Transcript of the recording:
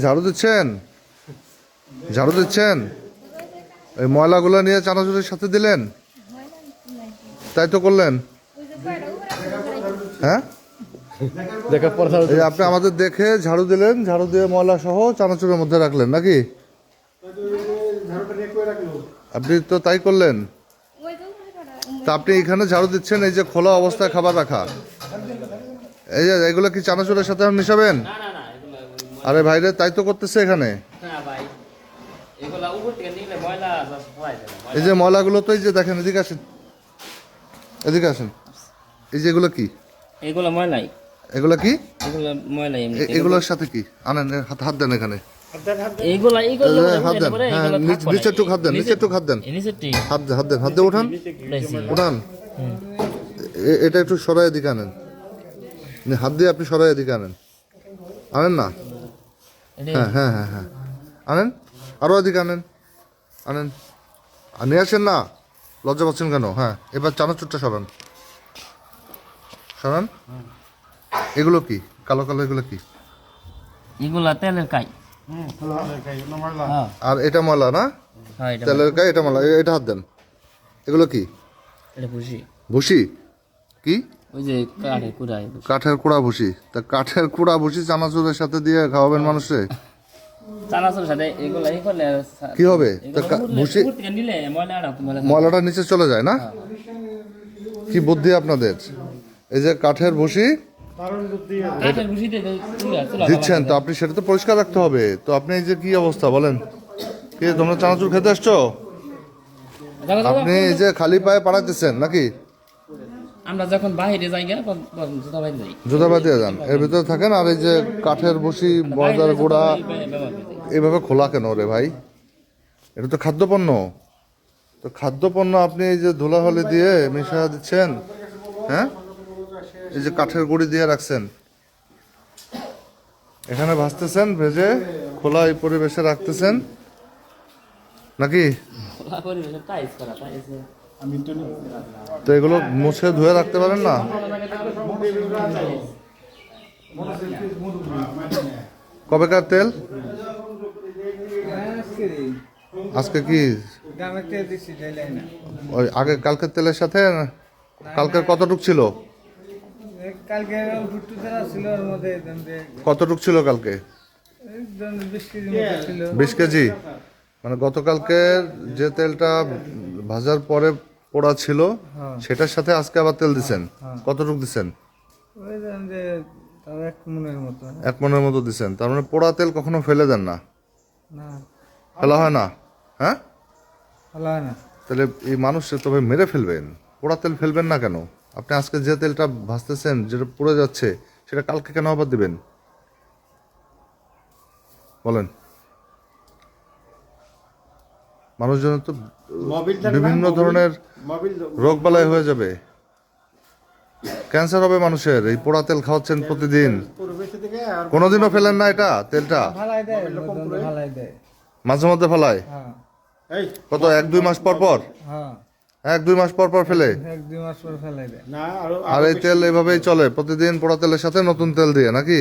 ঝাড়ু দিচ্ছেন, ঝাড়ু দিচ্ছেন, এই ময়লাগুলো নিয়ে চানাচুরের সাথে দিলেন, তাই তো করলেন। হ্যাঁ, আপনি আমাদের দেখে ঝাড়ু দিলেন, ঝাড়ু দিয়ে ময়লা সহ চানাচুরের মধ্যে রাখলেন নাকি? আপনি তো তাই করলেন। তা আপনি এখানে ঝাড়ু দিচ্ছেন, এই যে খোলা অবস্থায় খাবার রাখা, এই যে এগুলো কি চানাচুরের সাথে মিশাবেন? আরে ভাইরে, তাই তো করতেছে এখানে। এই যে ময়লাগুলো তো এই যে দেখেন, এদিকে আসেন, এদিকে আসেন। এই যে এগুলো কি? এগুলো ময়লাই। এগুলো কি? এগুলো ময়লাই। এগুলোর সাথে কি? আনেন, হাত দেন এখানে। এইগুলা হাত দেন, হ্যাঁ, নিচে একটু হাত দেন, নিচে একটু হাত দেন, হাত দেন, হাত দিয়ে উঠান, উঠান। এটা একটু সরাই এদিকে আনেন, হাত দিয়ে আপনি সরাই এদিকে আনেন, আনেন না? হ্যাঁ হ্যাঁ হ্যাঁ হ্যাঁ, আনেন, আরো এদিকে আনেন, আনেন, নিয়ে আসেন না, লজ্জা পাচ্ছেন কেন? হ্যাঁ, এবার চানাচুরটা সরান, সরান। এগুলো কি কালো কালো, এগুলো কি? এগুলা তেলের কাই। আর এটা ময়লা না? তেলের কাই, এটা ময়লা। এটা হাত দেন। এগুলো কি? এটা ভুসি। ভুসি কি? ওই যে কাঠের কুড়া। কাঠের কুড়া ভুসি। তা কাঠের কুড়া ভুসি চানাচুরের সাথে দিয়ে খাওয়াবেন মানুষে? চানাচুরের সাথে এগুলা এই করলে কি হবে? ভুসি নিলে ময়লাটা নিচে চলে যায় না? কি বুদ্ধি আপনাদের! এই যে কাঠের ভুসি দিচ্ছেন, তো আপনি সেটা তো পরিষ্কার রাখতে হবে। তো আপনি এই যে কি অবস্থা বলেন, কি তোমরা চানাচুর খেতে আসছো? আপনি এই যে খালি পায়ে পাড়াইতেছেন নাকি? আমরা যখন বাইরে যাই জুতা বাঁধিয়ে যান, এর ভিতরে থাকেন। আর এই যে কাঠের ভুসি, ময়দার গুঁড়া এইভাবে খোলা কেন রে ভাই? এটা তো খাদ্যপণ্য। তো খাদ্যপণ্য আপনি এই যে ধুলাহলি দিয়ে মিশা দিচ্ছেন, হ্যাঁ? এই যে কাঠের গুঁড়ি দিয়ে রাখছেন, এখানে ভাজতেছেন, ভেজে খোলা এই পরিবেশে রাখতেছেন নাকি? তো এগুলো মুছে ধুয়ে রাখতে পারেন না? কবেকার তেল? আজকে কি ওই আগে কালকের তেলের সাথে? কালকের কতটুক ছিল? কতটুক ছিল কালকে? 20 কেজি। মানে গতকালকের যে তেলটা ভাজার পরে পোড়া ছিল, সেটার সাথে আজকে আবার তেল দিছেন। কতটুক দিছেন? 1 মনের মতো দিছেন। তার মানে পোড়া তেল কখনো ফেলে দেন না? ফেলা হয় না? হ্যাঁ, তাহলে এই মানুষ তবে মেরে ফেলবেন, পোড়া তেল ফেলবেন না কেন? আপনি আজকে যে তেলটা ভাজতেছেন, যেটা পুড়ে যাচ্ছে, সেটা কালকে কেন আবার দিবেন বলেন? মানুষজনের তো বিভিন্ন ধরনের রোগ বালাই হয়ে যাবে, ক্যান্সার হবে মানুষের। এই পোড়া তেল খাওয়াচ্ছেন প্রতিদিন। কোনোদিনও ফেলেন না এটা তেলটা? মাঝে মধ্যে ফেলায়? কত, 1-2 মাস পর পর? 1-2 মাস পর পর ফেলে? আর এই তেল এইভাবেই চলে প্রতিদিন, পোড়া তেলের সাথে নতুন তেল দিয়ে নাকি?